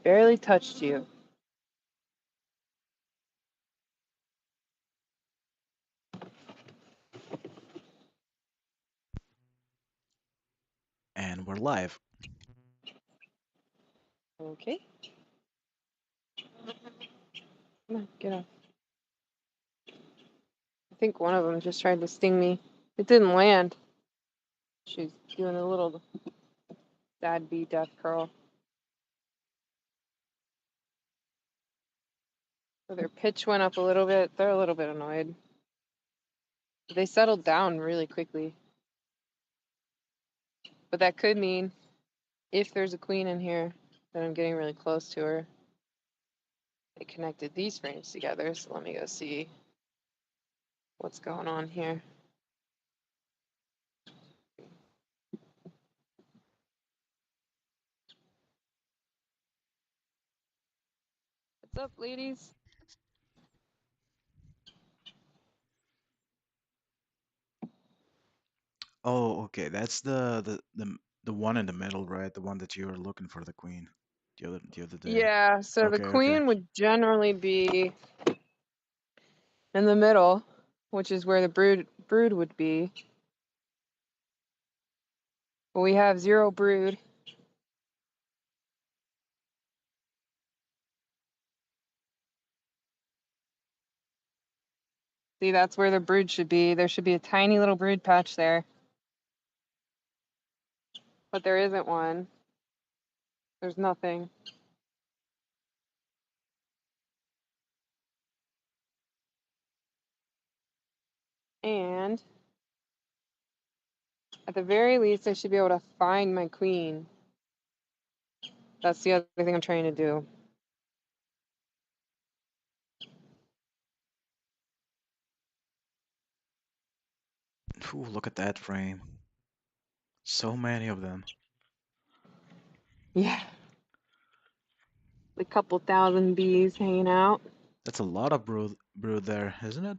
barely touched you. And we're live. Okay. Come on, get off. I think one of them just tried to sting me. It didn't land. She's doing a little sad bee death curl. So their pitch went up a little bit. They're a little bit annoyed. They settled down really quickly. But that could mean if there's a queen in here, that I'm getting really close to her. They connected these frames together, so let me go see what's going on here. What's up, ladies? Oh, okay. That's the one in the middle, right? The one that you were looking for the queen the other day. Yeah, so the Okay, okay. queen would generally be in the middle, which is where the brood would be. But we have 0 brood. See, that's where the brood should be. There should be a tiny little brood patch there. But there isn't one. There's nothing. And at the very least, I should be able to find my queen. That's the other thing I'm trying to do. Ooh, look at that frame. So many of them. Yeah. A couple thousand bees hanging out. That's a lot of brood there, isn't it?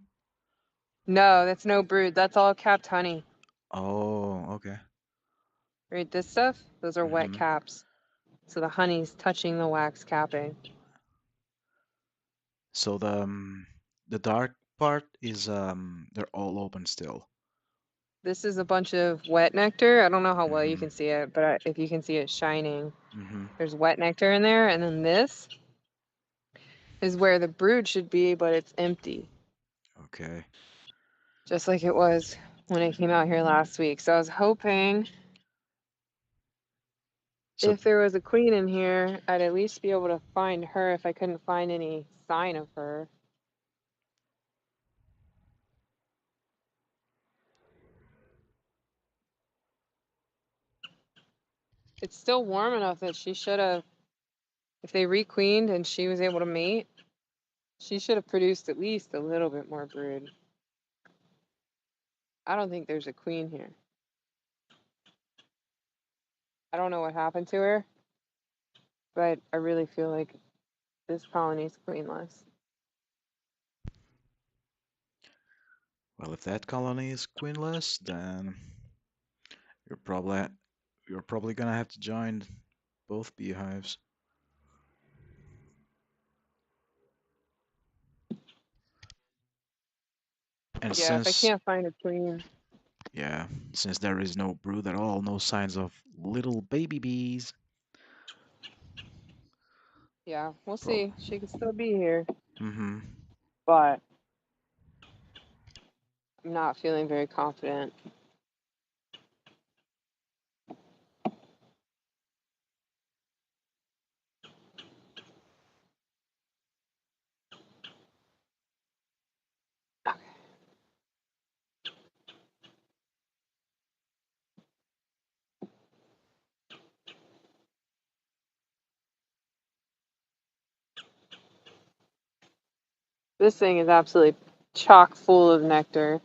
No, that's no brood. That's all capped honey. Oh, okay. Right, this stuff, those are wet Mm-hmm. caps. So the honey's touching the wax capping. So the dark part is they're all open still. This is a bunch of wet nectar. I don't know how well you Mm-hmm. can see it, but if you can see it shining, Mm-hmm. there's wet nectar in there. And then this is where the brood should be, but it's empty, Okay. just like it was when I came out here last week. So I was hoping So if there was a queen in here, I'd at least be able to find her if I couldn't find any sign of her. It's still warm enough that she should have, if they requeened and she was able to mate, she should have produced at least a little bit more brood. I don't think there's a queen here. I don't know what happened to her, but I really feel like this colony's queenless. well, if that colony is queenless, then you're probably you're probably gonna have to join both beehives. And Yeah, if I since can't find a queen, yeah, since there is no brood at all, no signs of little baby bees. yeah, we'll Prob see. She could still be here, mm-hmm. but I'm not feeling very confident. Okay. This thing is absolutely chock full of nectar.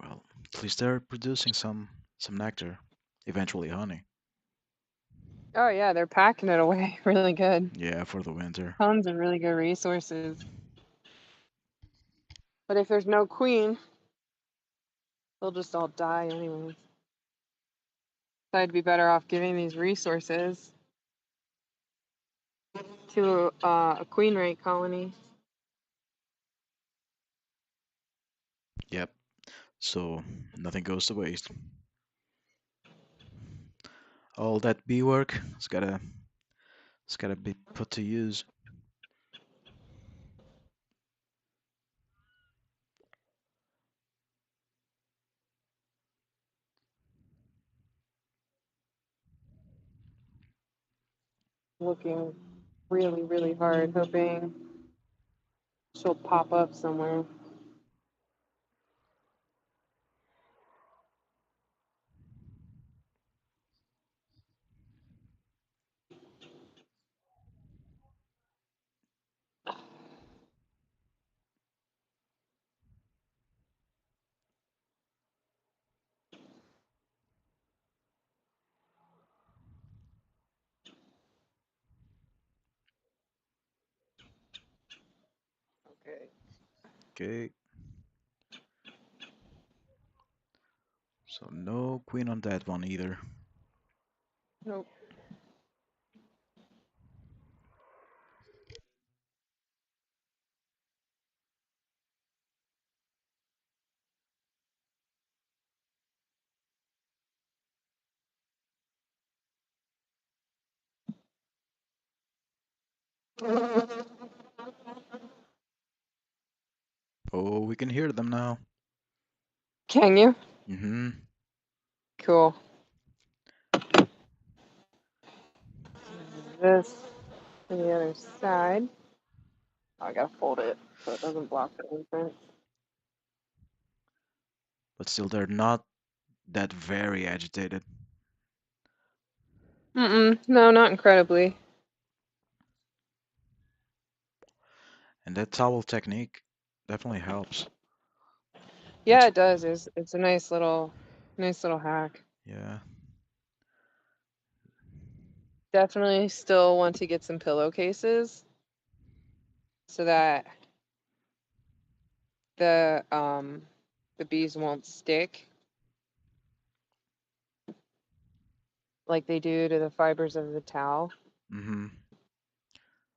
Well, at least they're producing some nectar, eventually honey. Oh yeah, they're packing it away really good. Yeah, for the winter. Tons of really good resources. But if there's no queen, they'll just all die anyways. So I'd be better off giving these resources to a queen rate colony. Yep. So nothing goes to waste. All that bee work, it's gotta be put to use. Looking really, really hard, hoping she'll pop up somewhere. Okay. Okay. So no queen on that one either. Nope. Oh, we can hear them now. Can you? Mm-hmm. Cool. This to the other side. Oh, I gotta fold it so it doesn't block the entrance. But still, they're not that very agitated. No, not incredibly. And that towel technique definitely helps. Yeah, That's, it does. It's a nice little hack. yeah. Definitely still want to get some pillowcases so that the bees won't stick like they do to the fibers of the towel. Mm-hmm.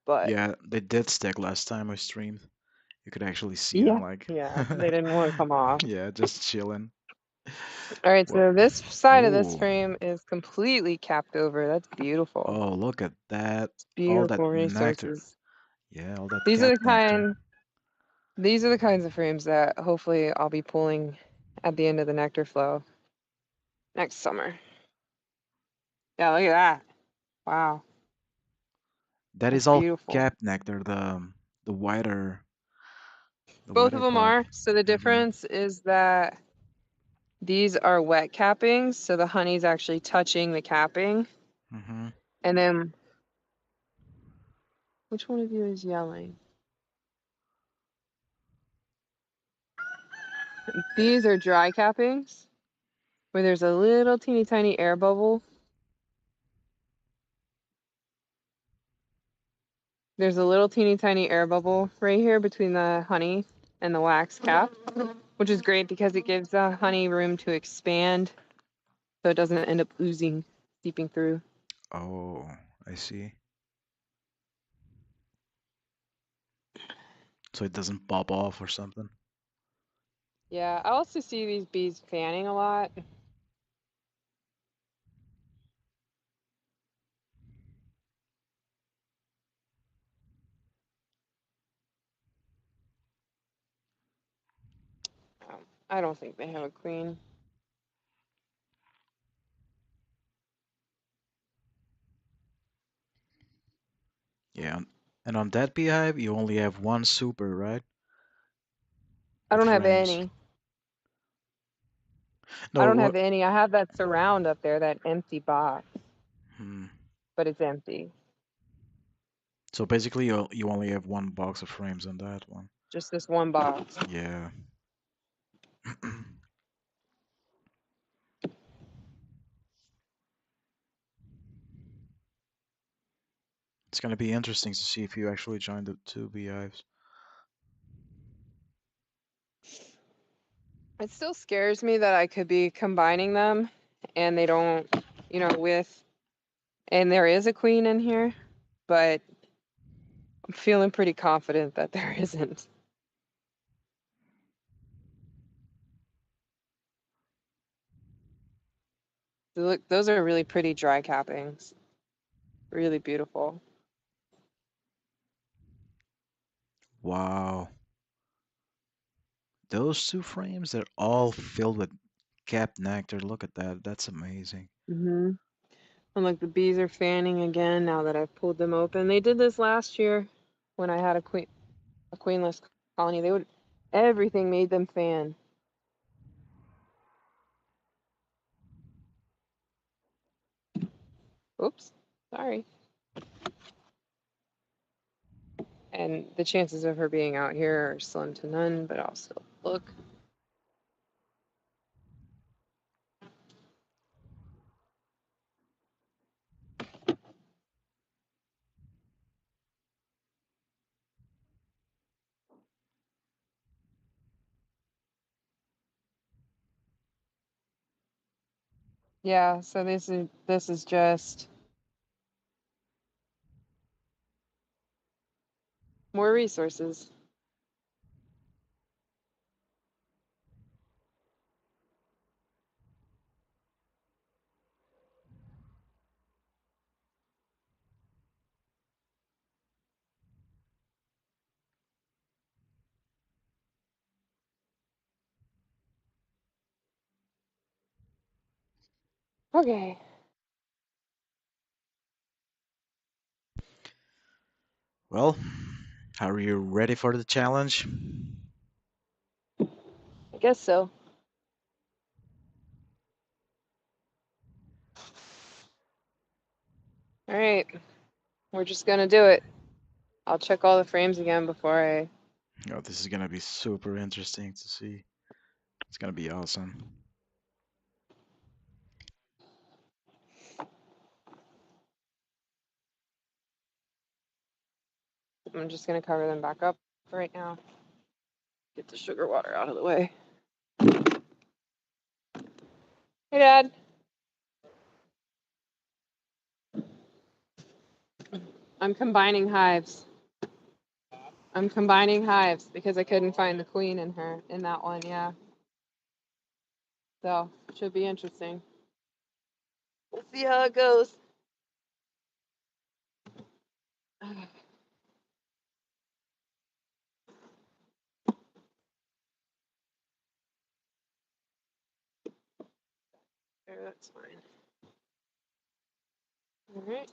But Yeah, they did stick last time we streamed. You could actually see them yeah, like, yeah, they didn't want to come off. yeah, just chilling. All right, Well, so this side of this oh, frame is completely capped over. That's beautiful. oh, look at that. All that Beautiful nectar. resources. Yeah, all that These are cap the nectar. kind these are the kinds of frames that hopefully I'll be pulling at the end of the nectar flow next summer. Yeah, look at that. Wow, That that's is all beautiful. cap nectar, the wider the Both of wider them part. are. So the Mm-hmm. difference is that these are wet cappings, so the honey's actually touching the capping. Mm-hmm. And then, which one of you is yelling? These are dry cappings, where there's a little teeny tiny air bubble. There's a little teeny tiny air bubble right here between the honey and the wax cap, which is great because it gives the honey room to expand so it doesn't end up oozing, seeping through. Oh, I see. So it doesn't pop off or something. Yeah, I also see these bees fanning a lot. I don't think they have a queen. Yeah, and on that beehive, you only have one super, right? I With don't have frames. any. I No, don't what? have any. I have that surround up there, that empty box, Hmm. but it's empty. So basically, you only have one box of frames on that one. Just this one box. Yeah. It's gonna be interesting to see if you actually join the two beehives. It still scares me that I could be combining them and they don't, with, and there is a queen in here, but I'm feeling pretty confident that there isn't. Look, those are really pretty dry cappings. Really beautiful. Wow. Those two frames, they're all filled with capped nectar. Look at that. That's amazing. And like the bees are fanning again now that I've pulled them open. They did this last year when I had a queenless colony. Everything made them fan. Oops, sorry. And the chances of her being out here are slim to none, but I'll still look. Yeah, so this is just more resources. Okay, Well, are you ready for the challenge? I guess so. All right, we're just gonna do it. I'll check all the frames again before Oh, this is gonna be super interesting to see. It's gonna be awesome. I'm just gonna cover them back up right now. Get the sugar water out of the way. Hey, Dad. I'm combining hives. I'm combining hives because I couldn't find the queen in that one, yeah. So should be interesting. We'll see how it goes. There, that's fine. All right.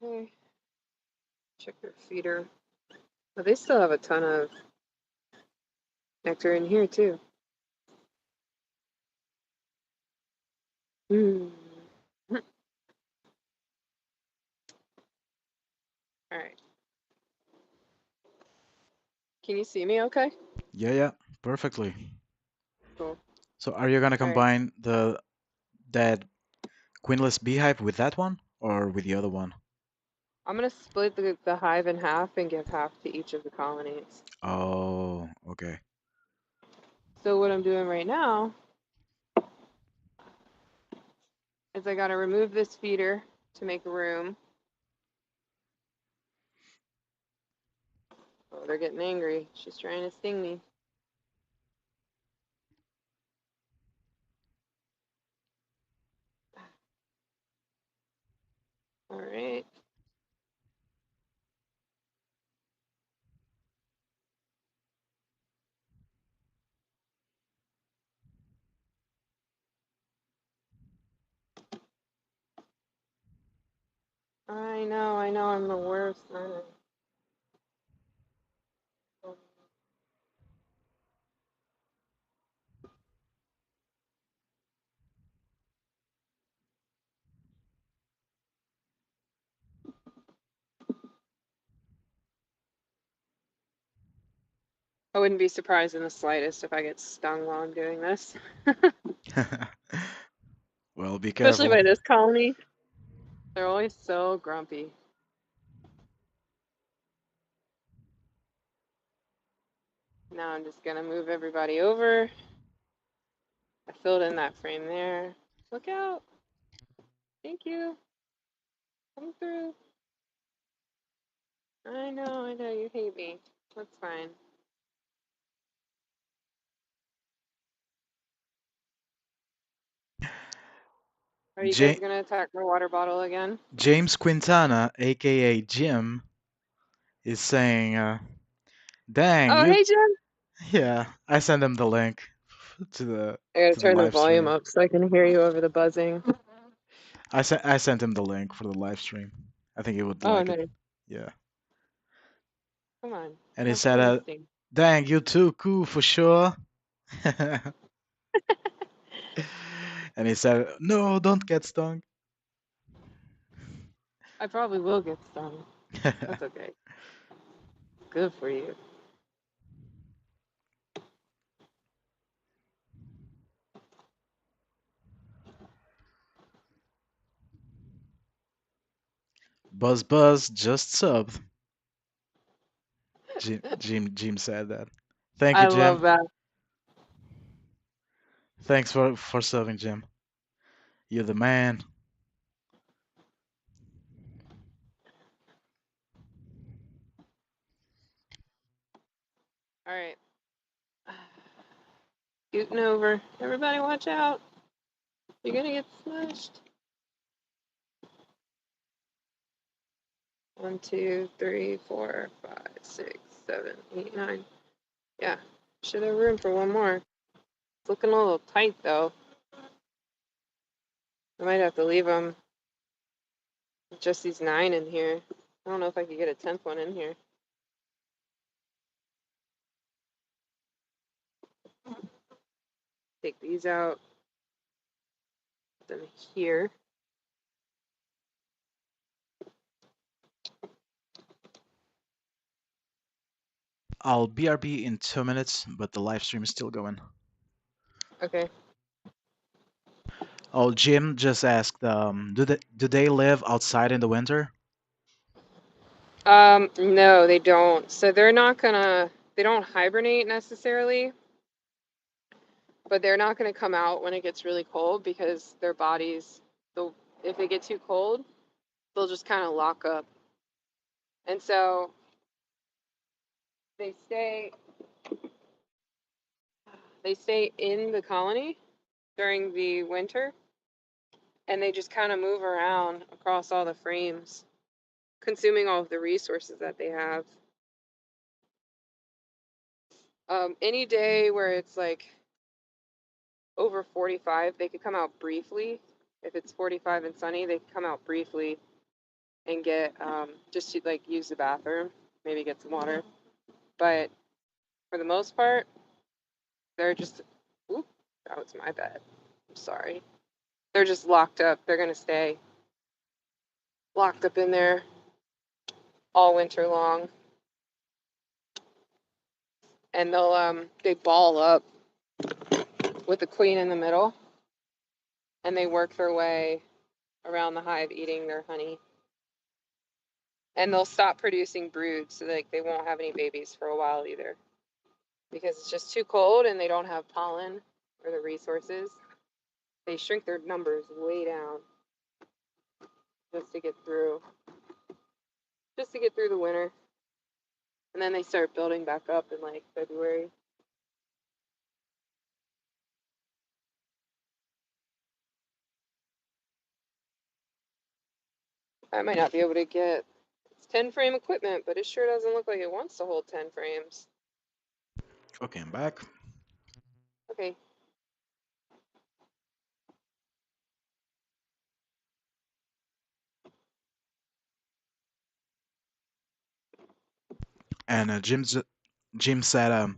Okay. Check their feeder. But they still have a ton of nectar in here too. Mm. All right. Can you see me okay? Yeah, yeah, perfectly. Cool. So are you gonna All right. combine that queenless beehive with that one or with the other one? I'm gonna split the hive in half and give half to each of the colonies. Oh, okay. So what I'm doing right now is I gotta remove this feeder to make room. Oh, they're getting angry. She's trying to sting me. All right. I know, I'm the worst. I know. I wouldn't be surprised in the slightest if I get stung while I'm doing this. Well, be Especially careful. by this colony. They're always so grumpy. Now I'm just gonna move everybody over. I filled in that frame there. Look out. Thank you. Come through. I know, you hate me. That's fine. Are you guys Ja- gonna attack my water bottle again? James Quintana, aka Jim, is saying, "Dang, Oh, you." hey, Jen. Yeah, I sent him the link to the I gotta to the turn the live volume stream. up so I can hear you over the buzzing. I sent him the link for the live stream. I think he would Oh, like it. no. Yeah. Come on. And he Have said, some instinct. "Dang, you too, cool for sure." And he said, "No, don't get stung." I probably will get stung. That's okay. Good for you. Buzz Buzz just subbed. Jim said that. Thank you, I love Jim. that. Thanks for subbing, Jim. You're the man. All right. Scooting over. Everybody watch out. You're gonna get smushed. 1, 2, 3, 4, 5, 6, 7, 8, 9. Yeah. Should have room for one more. It's looking a little tight though. I might have to leave them with just these 9 in here. I don't know if I could get a 10th one in here. Take these out. Put them here. I'll BRB in 2 minutes, but the live stream is still going. Okay. Oh, Jim just asked, do they live outside in the winter? No, they don't. So they don't hibernate necessarily, but they're not gonna come out when it gets really cold because their bodies, they'll, if they get too cold, they'll just kind of lock up. And so they stay they stay in the colony during the winter and they just kind of move around across all the frames, consuming all of the resources that they have. Any day where it's like over 45, they could come out briefly. If it's 45 and sunny, they could come out briefly and get just to like use the bathroom, maybe get some water. But for the most part, they're just, oop, that was my bad. I'm sorry. They're just locked up. They're gonna stay locked up in there all winter long, and they ball up with the queen in the middle, and they work their way around the hive eating their honey. And they'll stop producing brood, so like they won't have any babies for a while either, because it's just too cold and they don't have pollen or the resources. They shrink their numbers way down just to get through the winter, and then they start building back up in like February. I might not be able to get, it's 10 frame equipment, but it sure doesn't look like it wants to hold 10 frames. Okay, I'm back. Okay. And Jim said,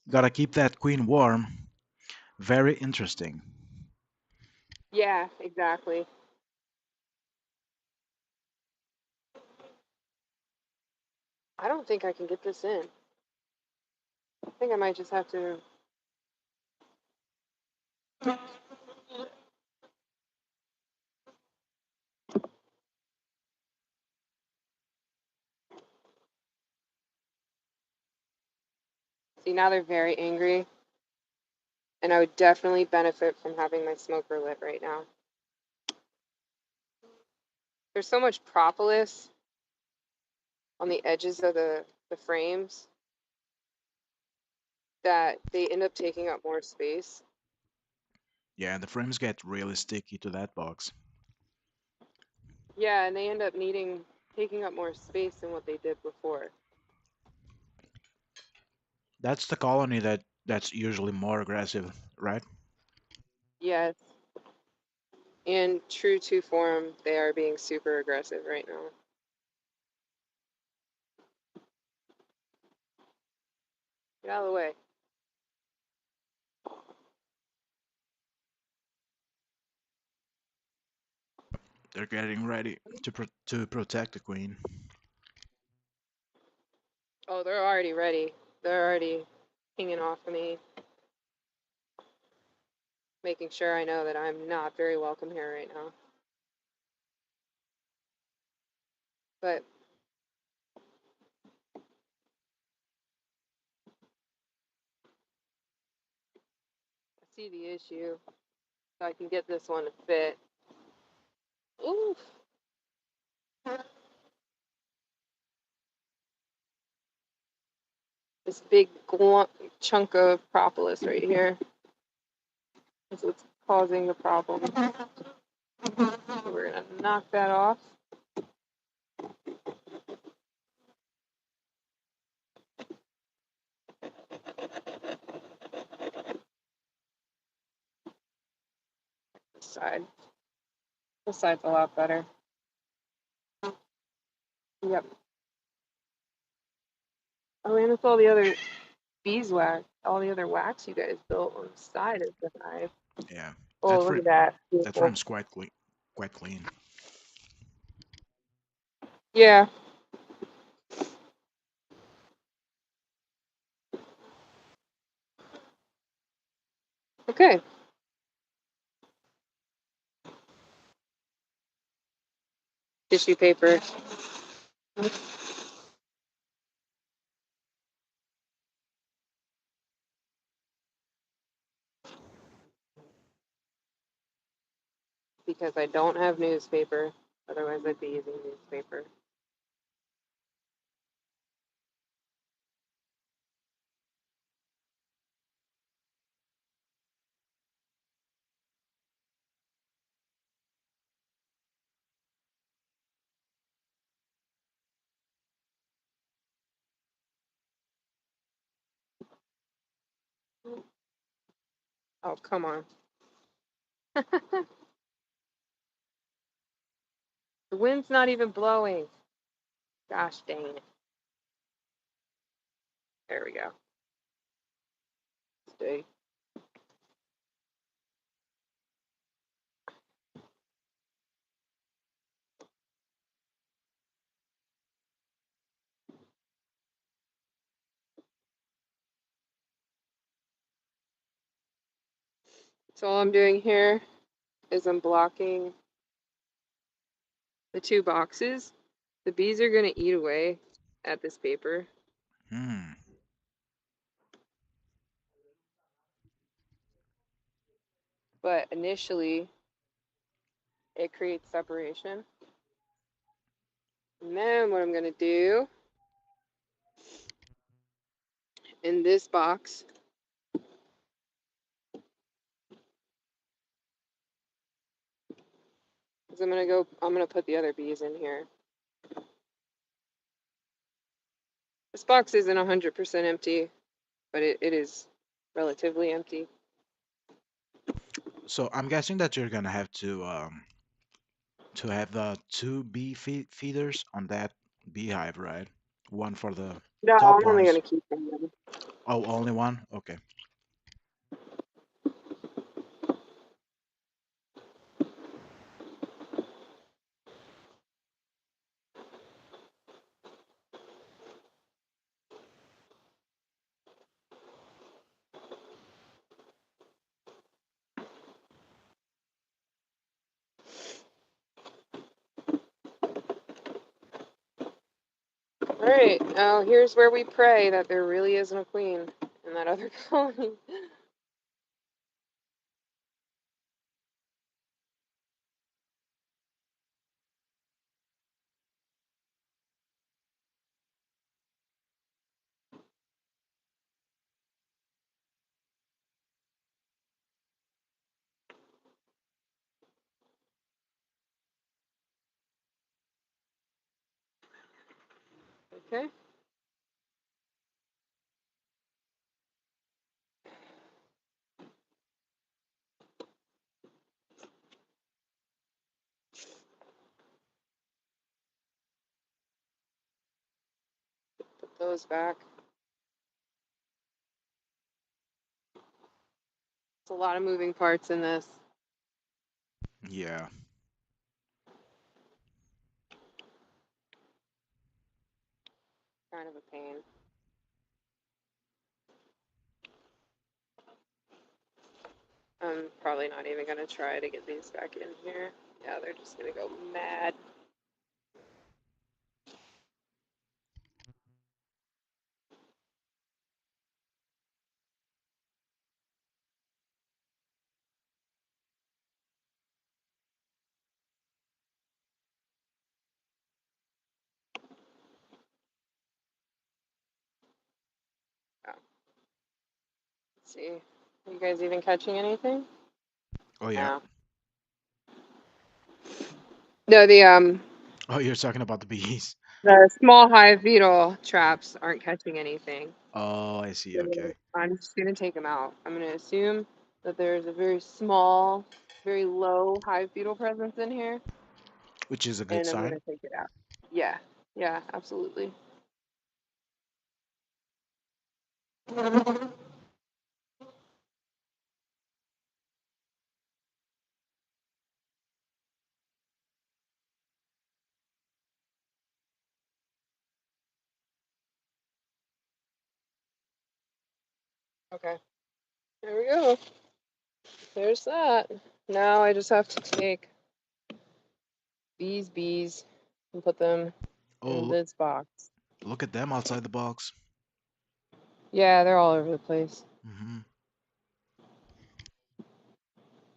gotta keep that queen warm. Very interesting. Yeah, exactly. I don't think I can get this in. I think I might just have to. See, now they're very angry, and I would definitely benefit from having my smoker lit right now. There's so much propolis on the edges of the frames that they end up taking up more space. Yeah, the frames get really sticky to that box. Yeah, and they end up taking up more space than what they did before. That's the colony that's usually more aggressive, right? Yes, and true to form, they are being super aggressive right now. Get out of the way. They're getting ready to protect the queen. Oh, they're already ready. They're already hanging off of me, making sure I know that I'm not very welcome here right now. But I see the issue, so I can get this one to fit. Oof. This big chunk of propolis right here is what's causing the problem. So we're gonna knock that off. This side. This side's a lot better. Yep. Oh, and it's all the other beeswax, all the other wax you guys built on the side of the hive. Yeah, Oh, look at that. that Beautiful. frame's quite clean. Yeah. Okay. Tissue paper. Because I don't have newspaper. Otherwise, I'd be using newspaper. Oh, come on. The wind's not even blowing. Gosh dang it. There we go. Stay. So all I'm doing here is I'm blocking the two boxes. The bees are going to eat away at this paper. Hmm. But initially, it creates separation. And then what I'm going to do in this box is I'm going to put the other bees in here. This box isn't 100% empty, but it is relatively empty. So I'm guessing that you're gonna have to have two feeders on that beehive, right? One for the No, top I'm only going ones. to keep them. Oh, only one? Okay. All right, now here's where we pray that there really isn't a queen in that other colony. Okay. Put those back. It's a lot of moving parts in this. Yeah. Kind of a pain. I'm probably not even gonna try to get these back in here. Yeah, they're just gonna go mad. Oh, let's see. Are you guys even catching anything? Oh yeah. No. No, Oh, you're talking about the bees. the small hive beetle traps aren't catching anything. Oh, I see. So Okay. I'm just gonna take them out. I'm gonna assume that there's a very small, very low hive beetle presence in here, Which is a good and I'm sign. gonna take it out. Yeah, yeah, absolutely. Okay, there we go. There's that. Now I just have to take these bees and put them Oh, in this box. look at them outside the box. Yeah, they're all over the place. Hmm.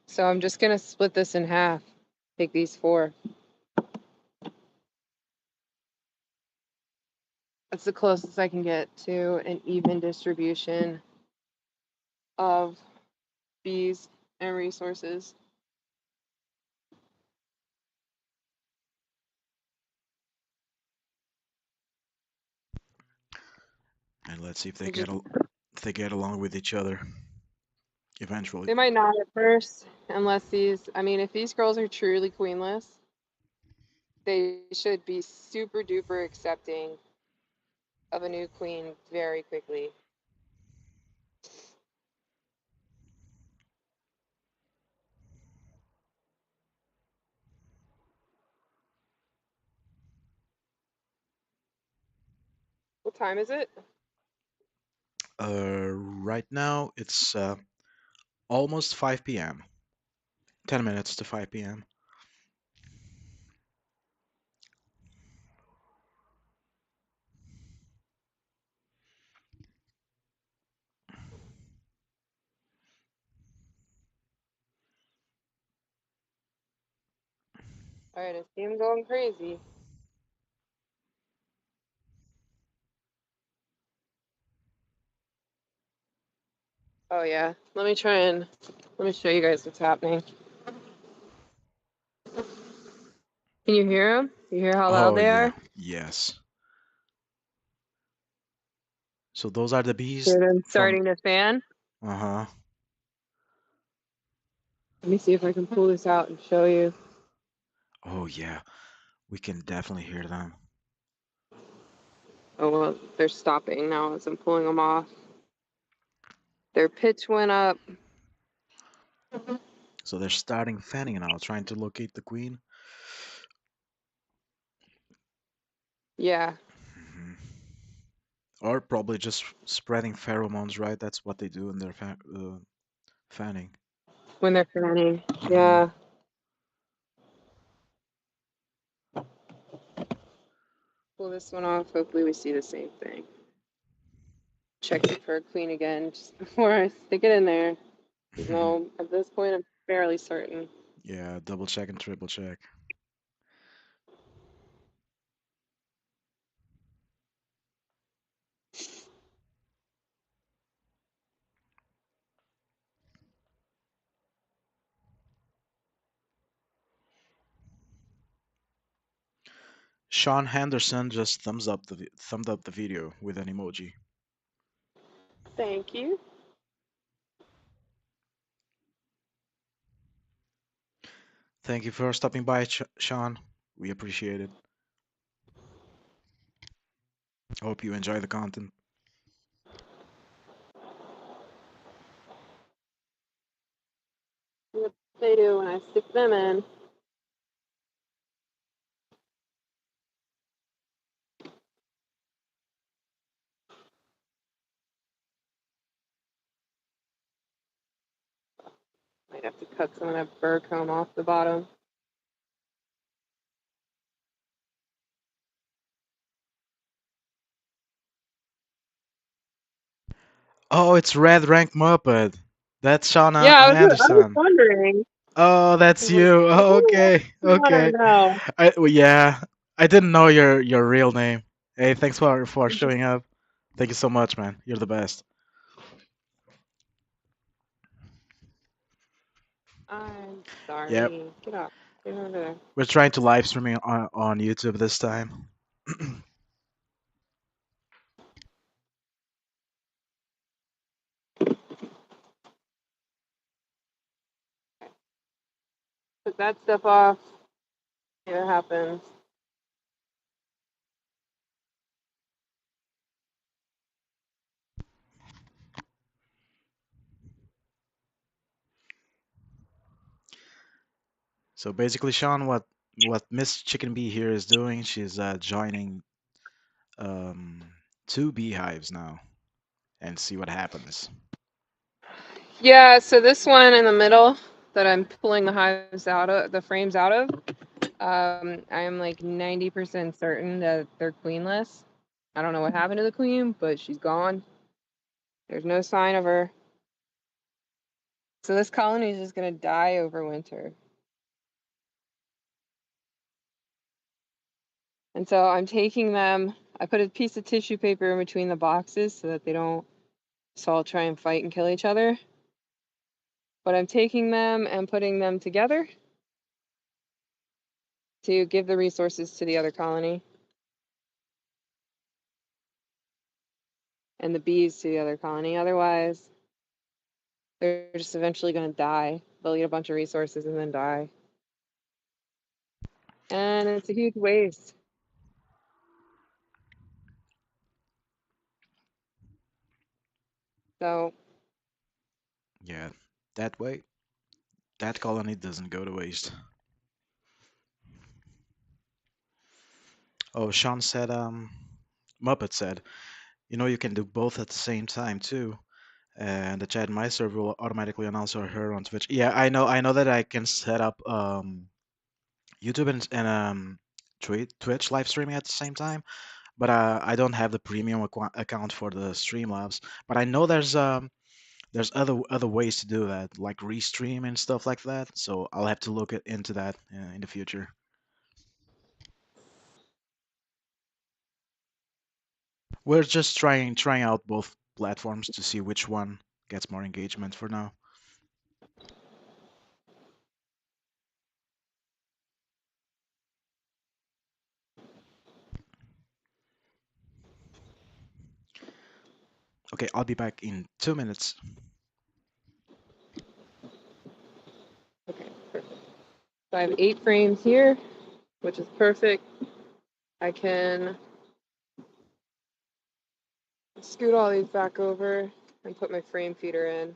So I'm just gonna split this in half. Take these four. That's the closest I can get to an even distribution of bees and resources. And let's see It just if they get along with each other eventually. they might not at first, unless I mean, if these girls are truly queenless, they should be super duper accepting of a new queen very quickly. What time is it? Right now it's almost 5 p.m. 10 minutes to 5 p.m. All right, I see him going crazy. Oh yeah, let me show you guys what's happening. Can you hear them? You hear how loud Oh they yeah, are? yes. So those are the bees Hear them from. starting to fan? Uh-huh. Let me see if I can pull this out and show you. Oh yeah, we can definitely hear them. Oh well, they're stopping now as I'm pulling them off. Their pitch went up. So they're starting fanning now, trying to locate the queen. Yeah, Mhm. Or probably just spreading pheromones, right? That's what they do in their fanning. when they're fanning. Hmm. Yeah. pull this one off. Hopefully we see the same thing. Check it for a queen again just before I stick it in there. No, at this point I'm fairly certain. Yeah, double check and triple check. Sean Henderson just thumbed up the video with an emoji. Thank you. Thank you for stopping by, Sean. We appreciate it. Hope you enjoy the content. What they do when I stick them in. Might have to cut some of that burr comb off the bottom. Oh, it's Red Rank Muppet. That's Sean Yeah, I was Anderson. wondering. Oh, I that's was you. like, Oh, oh, okay, I okay. don't know. Well, yeah, I didn't know your real name. Hey, thanks for showing up. Thank you so much, man. You're the best. I'm Yep, sorry. Get up. Get over there. we're trying to live streaming on YouTube this time. Put that stuff off. See what happens. So basically, Sean, what Miss Chicken Bee here is doing, she's joining um, two beehives now and see what happens. Yeah, so this one in the middle that I'm pulling the hives out of, the frames out of, I am like 90% certain that they're queenless. I don't know what happened to the queen, but she's gone. There's no sign of her. So this colony is just gonna die over winter. And so I'm taking them, I put a piece of tissue paper in between the boxes so that they don't just all try and fight and kill each other. But I'm taking them and putting them together to give the resources to the other colony and the bees to the other colony. Otherwise, they're just eventually going to die. They'll get a bunch of resources and then die. And it's a huge waste. So, Yeah, that way, that colony doesn't go to waste. Oh, Sean said, Muppet said, you know, you can do both at the same time too. And the chat my server will automatically announce her on Twitch. Yeah, I know that I can set up YouTube and Twitch live streaming at the same time, but I don't have the premium account for the Streamlabs. But I know there's other ways to do that, like restream and stuff like that. So I'll have to look into that in the future. We're just trying out both platforms to see which one gets more engagement for now. Okay, I'll be back in 2 minutes. okay, perfect. So I have 8 frames here, which is perfect. I can scoot all these back over and put my frame feeder in.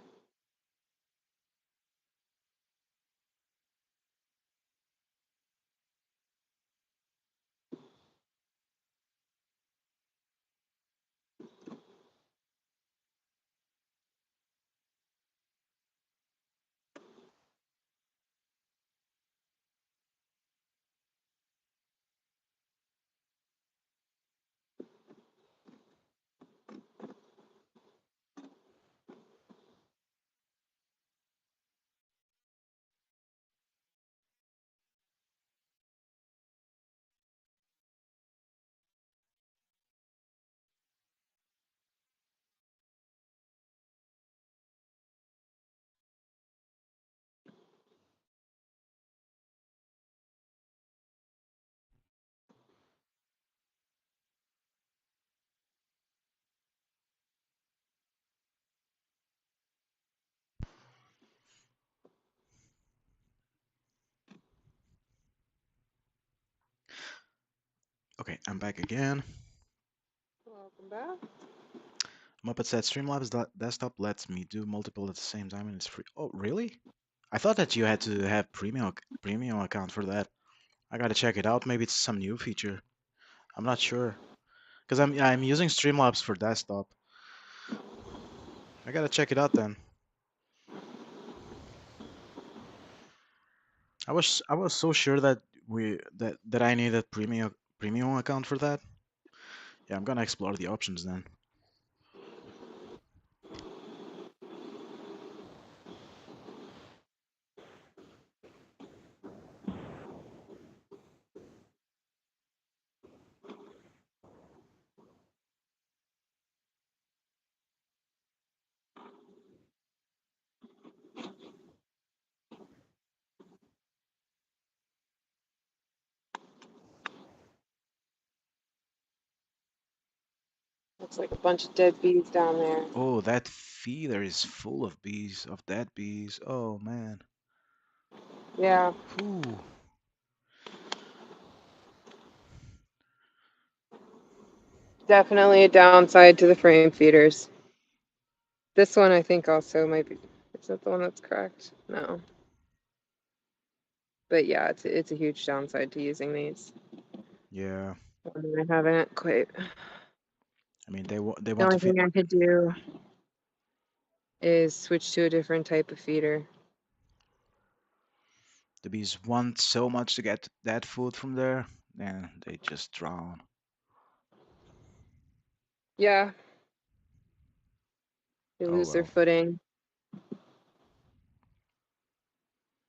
Okay, I'm back again. Welcome back. Muppet said Streamlabs desktop lets me do multiple at the same time and it's free. Oh, really? I thought that you had to have premium account for that. I gotta check it out. Maybe it's some new feature. I'm not sure. Because I'm using Streamlabs for desktop. I gotta check it out then. I was so sure that that I needed premium account for that. Yeah, I'm gonna explore the options then. Looks like a bunch of dead bees down there. Oh, that feeder is full of dead bees. Oh man. Yeah, Whew. definitely a downside to the frame feeders. This one I think also might be. Is that the one that's cracked? No. But yeah, it's a huge downside to using these. Yeah. I haven't quite. I mean, they The want to only feed. thing I could do is switch to a different type of feeder. The bees want so much to get that food from there, and they just drown. Yeah, they Oh lose their well. footing.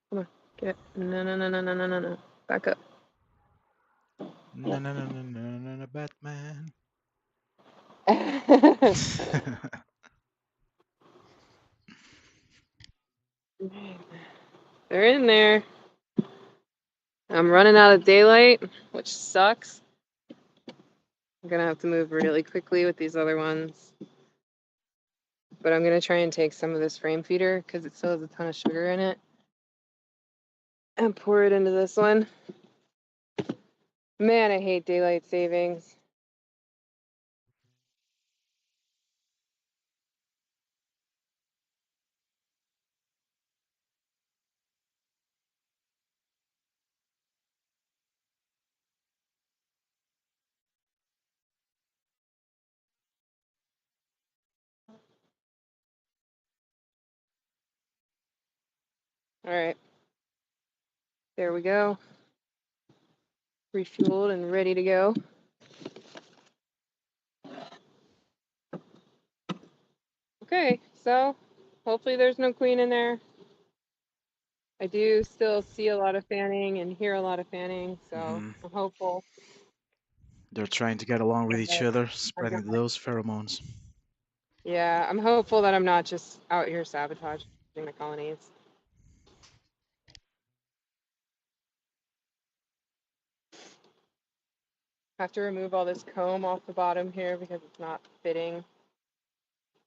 Come on, get no no no no no no no no. Back up. No, no, no, no, no, no, no, Batman. They're in there. I'm running out of daylight, which sucks. I'm gonna have to move really quickly with these other ones. But I'm gonna try and take some of this frame feeder because it still has a ton of sugar in it and pour it into this one. Man, I hate daylight savings. All right, there we go. Refueled and ready to go. Okay, so hopefully there's no queen in there. I do still see a lot of fanning and hear a lot of fanning, so Hmm. I'm hopeful They're trying to get along with each that other, I'm spreading not. those pheromones. Yeah, I'm hopeful that I'm not just out here sabotaging the colonies. Have to remove all this comb off the bottom here because it's not fitting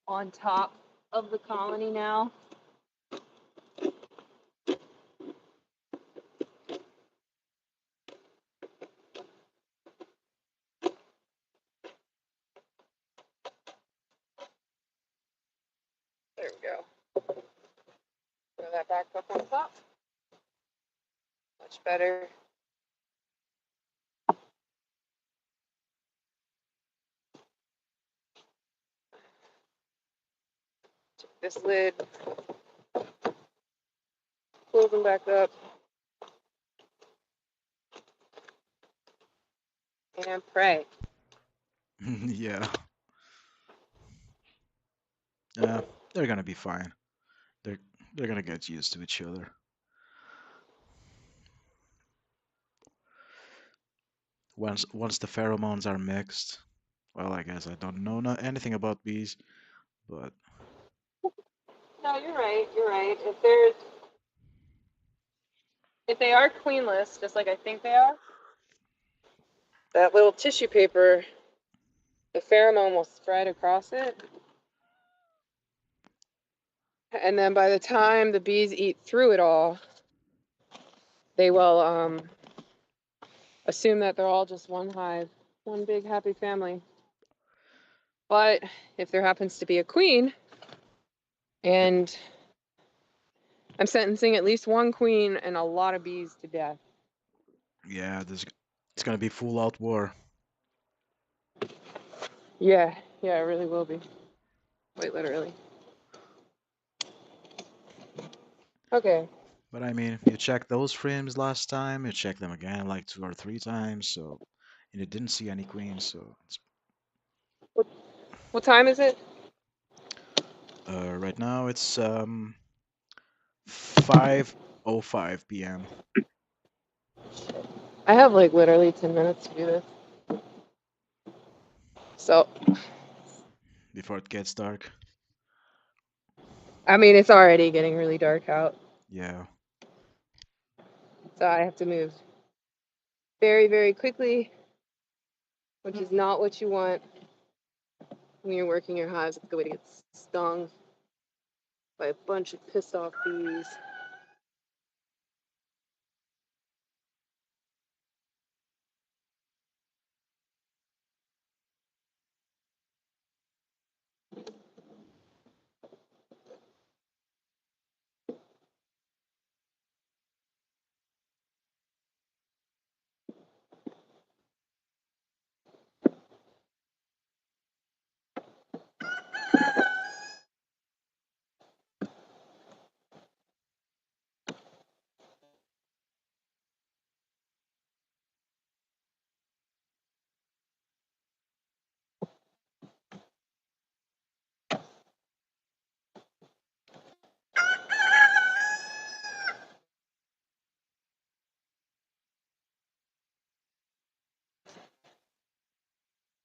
on top of the colony now. There we go. Throw that back up on top. Much better. This lid, close them back up, and pray. Yeah. Uh, they're gonna be fine. They're they're gonna get used to each other. Once the pheromones are mixed. Well, I guess I don't know anything about bees, but No, you're right. You're right. If they are queenless, just like I think they are, that little tissue paper, the pheromone will spread across it. And then by the time the bees eat through it all, they will assume that they're all just one hive One big happy family. But if there happens to be a queen, and I'm sentencing at least one queen and a lot of bees to death. Yeah, this it's gonna be full out war. Yeah, yeah, it really will be. Quite literally. Okay. But I mean, you checked those frames last time, you checked them again like 2 or 3 times, so and you didn't see any queens, so it's, What, what time is it? right now it's 5:05 p.m. I have like literally 10 minutes to do this. So, before it gets dark. I mean, it's already getting really dark out. Yeah. So I have to move very, very quickly, which is not what you want when you're working your hives. It's a good way to get stung by a bunch of pissed off bees.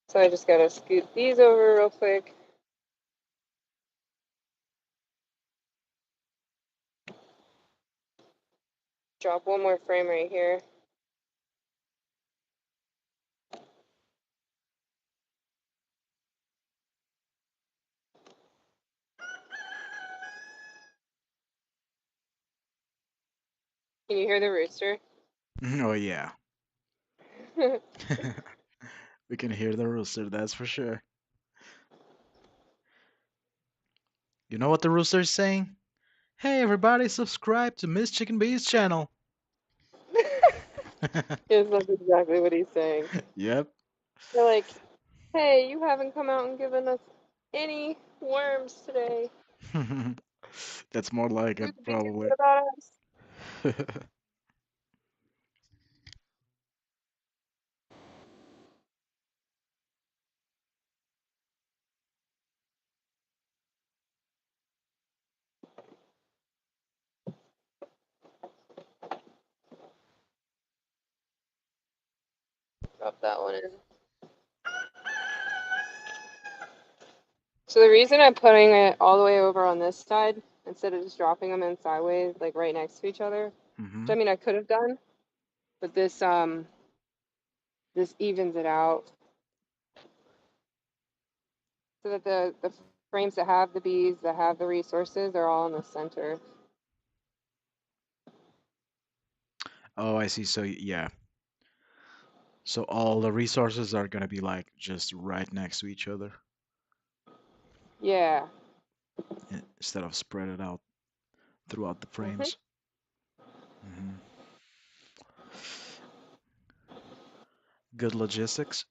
So I just gotta scoot these over real quick. Drop one more frame right here. Can you hear the rooster? Oh yeah. We can hear the rooster, that's for sure. You know what the rooster is saying? Hey everybody, subscribe to Miss Chicken Bee's channel. Yes, that's exactly what he's saying. Yep. They're like, hey, you haven't come out and given us any worms today. That's more like Do it, the bees probably. what about us? Drop that one in. So the reason I'm putting it all the way over on this side instead of just dropping them in sideways, like right next to each other, which Hmm. I mean I could have done, but this evens it out so that the frames that have the bees that have the resources are all in the center. Oh, I see. So yeah. So all the resources are gonna be like just right next to each other Yeah. instead of spread it out throughout the Hmm. frames. Hmm. Good logistics.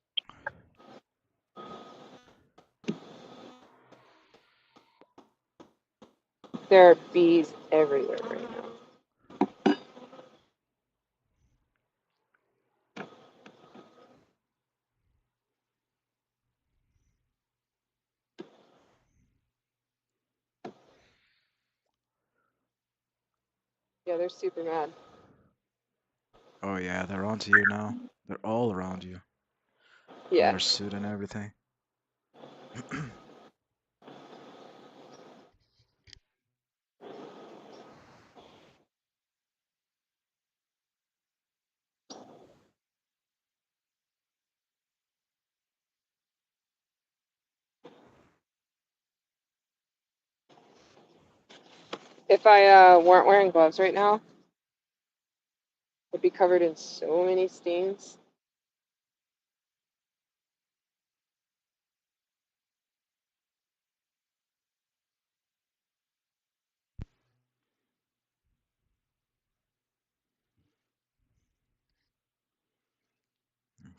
There are bees everywhere right now. Yeah, they're super mad. Oh yeah, they're onto you now. They're all around you in Yeah. their suit and everything. If I weren't wearing gloves right now, I'd be covered in so many stains.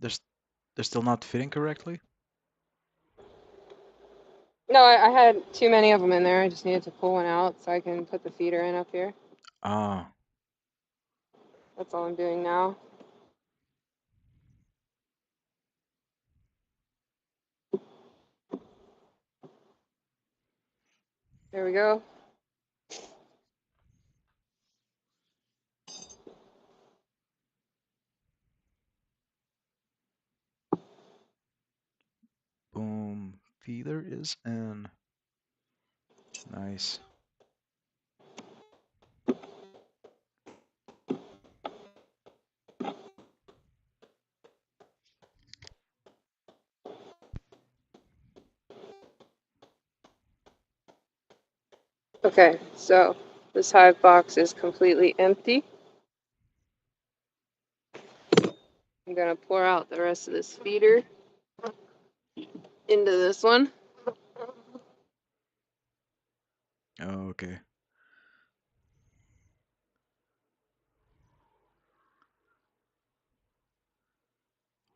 They're s- they're still not fitting correctly. No, I had too many of them in there. I just needed to pull one out so I can put the feeder in up here. Ah, That's all I'm doing now. There we go. boom. Feeder is in. Nice. Okay, so this hive box is completely empty. I'm gonna pour out the rest of this feeder into this one. Okay.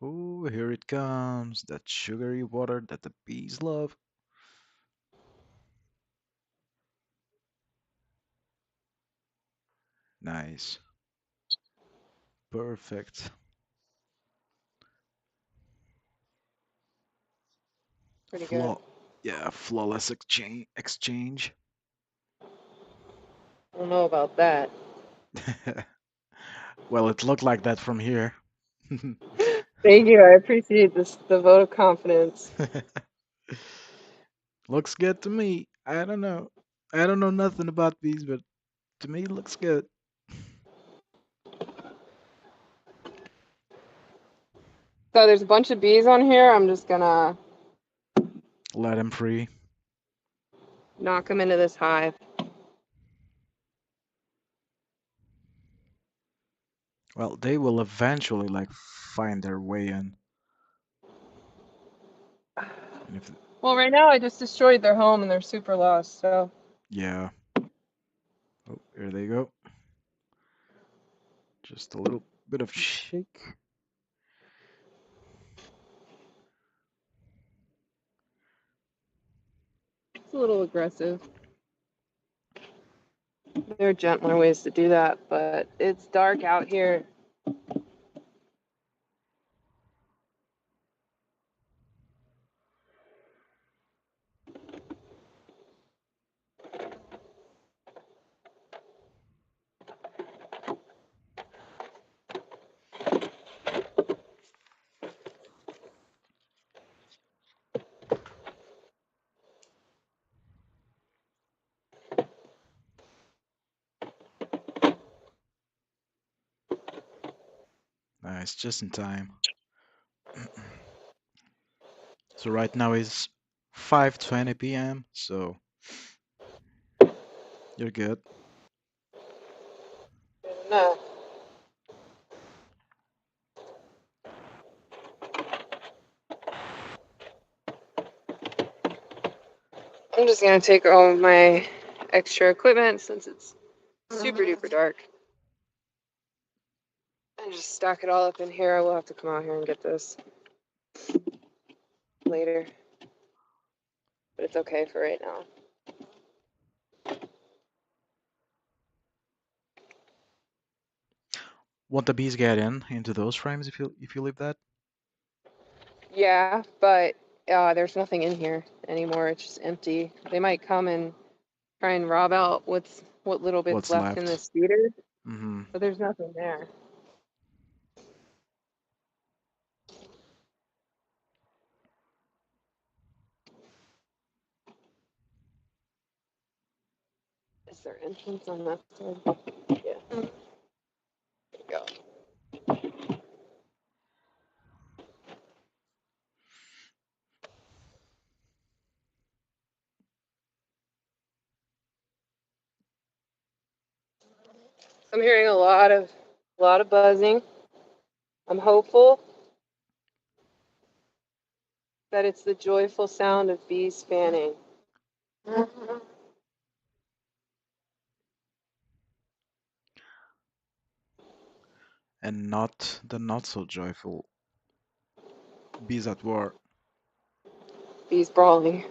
Oh, here it comes. That sugary water that the bees love. Nice. Perfect. Pretty good. Flaw. Yeah, flawless exchange. I don't know about that. Well, it looked like that from here. Thank you. I appreciate this, the vote of confidence. Looks good to me. I don't know. I don't know nothing about bees, but to me it looks good. So there's a bunch of bees on here. I'm just gonna Let him free. knock them into this hive. Well, they will eventually like find their way in. And if Well, right now I just destroyed their home and they're super lost. So yeah. Oh, here they go. Just a little bit of shake. it's a little aggressive. There are gentler ways to do that, but it's dark out here. Nice, just in time. So right now it's 5:20 p.m. So you're good. No, I'm just gonna take all of my extra equipment since it's super duper dark and just stack it all up in here. I will have to come out here and get this later, but it's okay for right now. Won't the bees get in into those frames if you leave that? Yeah, but there's nothing in here anymore. It's just empty. They might come and try and rob out what little bits What's left in left? this feeder, Mm-hmm. but there's nothing there. Is there entrance on that side? Yeah. There we go. I'm hearing a lot of buzzing. I'm hopeful that it's the joyful sound of bees fanning. And not the not so joyful. Bees at war. Bees brawling.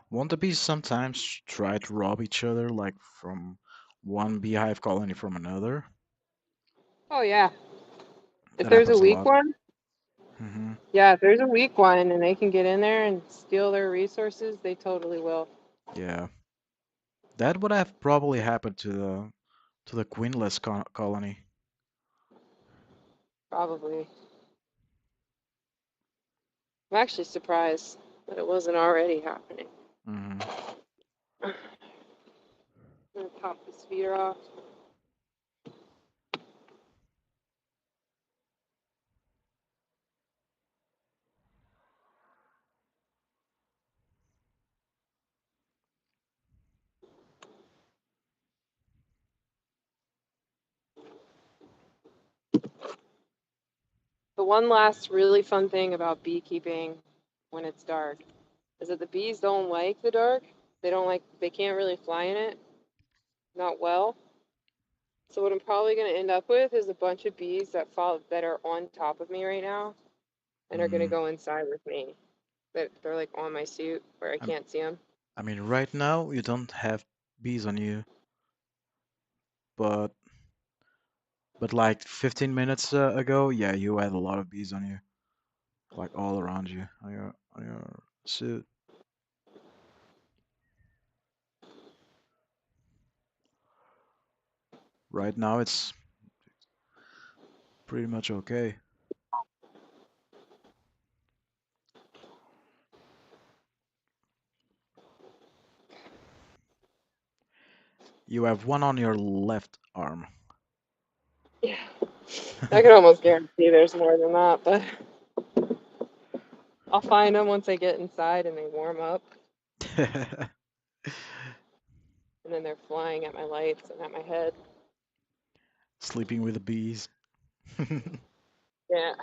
Won't the bees sometimes try to rob each other, like from one beehive colony from another? Oh yeah. If That there's a happens a weak lot. one, Hmm. yeah, if there's a weak one and they can get in there and steal their resources, they totally will. Yeah, that would have probably happened to the queenless colony. Probably. I'm actually surprised that it wasn't already happening. Hmm. I'm gonna pop this feeder off. The one last really fun thing about beekeeping when it's dark is that the bees don't like the dark. They can't really fly in it, not well. So what I'm probably going to end up with is a bunch of bees that are on top of me right now and are going to Mm. go inside with me. They're like on my suit where I I, can't see them. I mean, right now you don't have bees on you, but like 15 minutes ago, yeah, you had a lot of bees on you, like all around you on your suit. Right now it's pretty much okay. You have one on your left arm. Yeah, I can almost guarantee there's more than that, but I'll find them once I get inside and they warm up, and then they're flying at my lights and at my head. Sleeping with the bees. Yeah.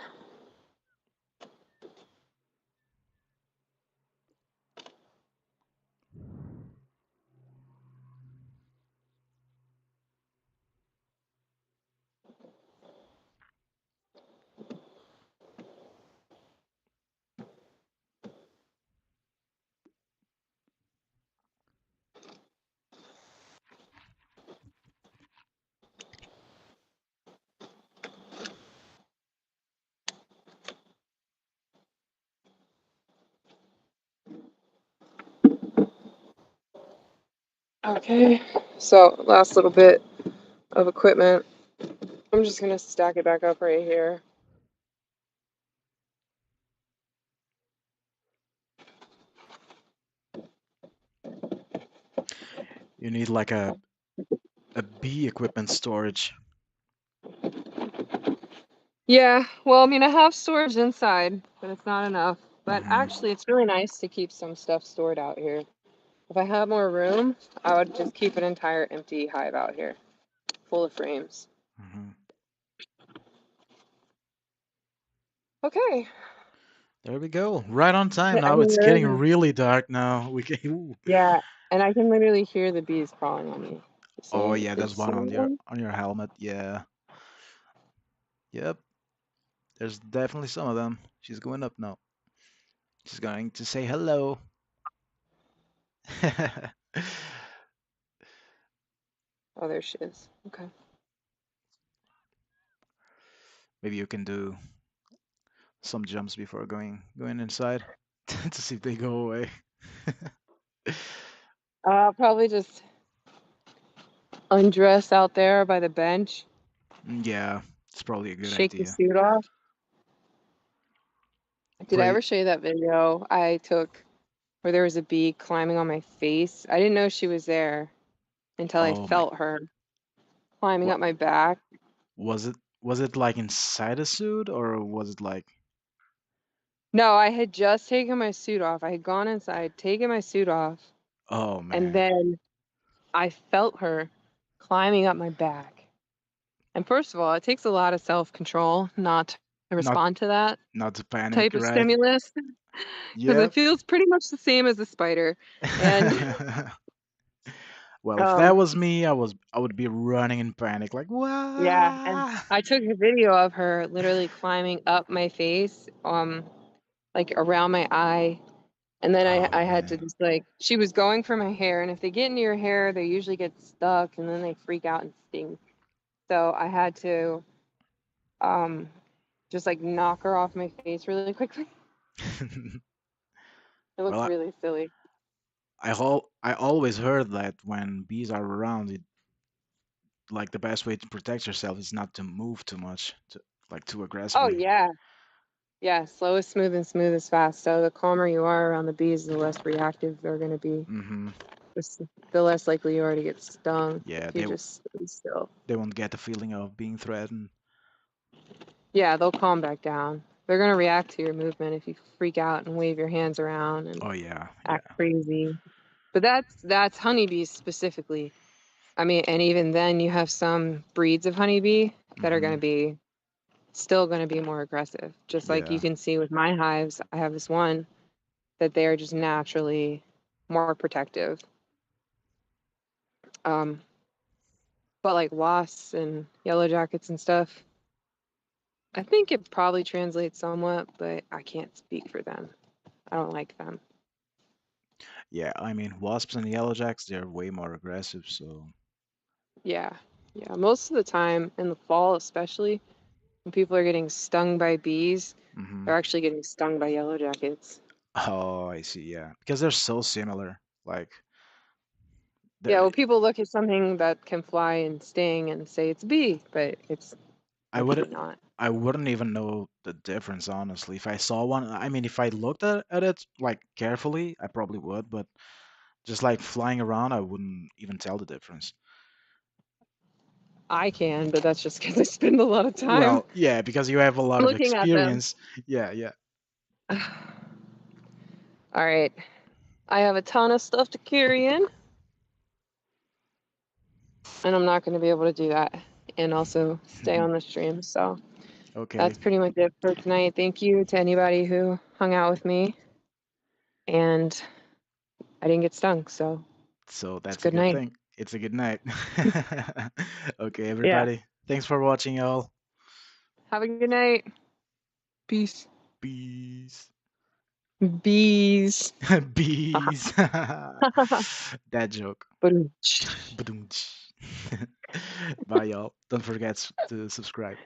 Okay. So last little bit of equipment. I'm just gonna stack it back up right here. You need like a bee equipment storage. Yeah, well, I mean, I have storage inside, but it's not enough. But Hmm. actually, it's really nice to keep some stuff stored out here. If I had more room, I would just keep an entire empty hive out here, full of frames. Hmm. Okay. There we go. Right on time. I Now can it's getting literally, really dark now. We can. Ooh. yeah, and I can literally hear the bees crawling on me. You Oh see? yeah, Did you there's see one them? on your helmet. Yeah. Yep. There's definitely some of them. She's going up now. She's going to say hello. Oh, there she is. Okay. Maybe you can do some jumps before going inside to see if they go away. Probably just undress out there by the bench, Yeah, it's probably a good shake the idea. suit off. Did I Pray. ever show you that video I took where there was a bee climbing on my face? I didn't know she was there until I Oh my. felt her climbing What up my back. was it? Was it like inside a suit or was it like? No, I had just taken my suit off. I had gone inside, taken my suit off, Oh and man. then I felt her climbing up my back. And first of all, it takes a lot of self-control not to Not respond to that not to panic, type of right? stimulus because it Yep. feels pretty much the same as a spider. And Well, if that um was me, I would be running in panic, like, yeah, and "Wah!" I took a video of her literally climbing up my face, like around my eye. And then I Oh I had to man. just like she was going for my hair, and if they get into your hair, they usually get stuck and then they freak out and sting. So I had to um just like knock her off my face really quickly. It Well, looks really silly. I always heard that when bees are around, like the best way to protect yourself is not to move too much, like too Oh aggressively. yeah. Yeah, slow is smooth and smooth is fast. So the calmer you are around the bees, the less reactive they're gonna be. Hmm. Just the less likely you are to get stung Yeah, if you just stay still. they won't get the feeling of being threatened. Yeah, they'll calm back down. They're gonna react to your movement if you freak out and wave your hands around and Oh yeah, act yeah. crazy. But that's honeybees specifically. I mean, and even then you have some breeds of honeybee that are Hmm. gonna be still gonna be more aggressive. Just like you Yeah, can see with my hives, I have this one that they are just naturally more protective. Um, but like wasps and yellow jackets and stuff, I think it probably translates somewhat, but I can't speak for them. I don't like them. yeah. I mean, wasps and yellowjacks, they're way more aggressive. So, Yeah. Yeah. Most of the time in the fall, especially when people are getting stung by bees, hmm. they're actually getting stung by yellow jackets. Oh, I see. Yeah, because they're so similar. Like, Yeah, they're, well, people look at something that can fly and sting and say it's a bee, but it's I would actually not. I wouldn't even know the difference, honestly. If I saw one, I mean, if I looked at it like carefully, I probably would, but just like flying around, I wouldn't even tell the difference. I can, but that's just because I spend a lot of time Well, yeah, because you have a lot of looking at them. experience. Yeah, yeah. All right. I have a ton of stuff to carry in, and I'm not going to be able to do that and also stay on the stream. So Okay, that's pretty much it for tonight. Thank you to anybody who hung out with me, and I didn't get stung. So so it's a that's a good good night. thing. It's a good night. Okay, Yeah. everybody. Thanks for watching, y'all. Have a good night. Peace. Peace. Bees. Bees. That joke. Ba-dum. Badum. Bye, y'all. Don't forget to subscribe.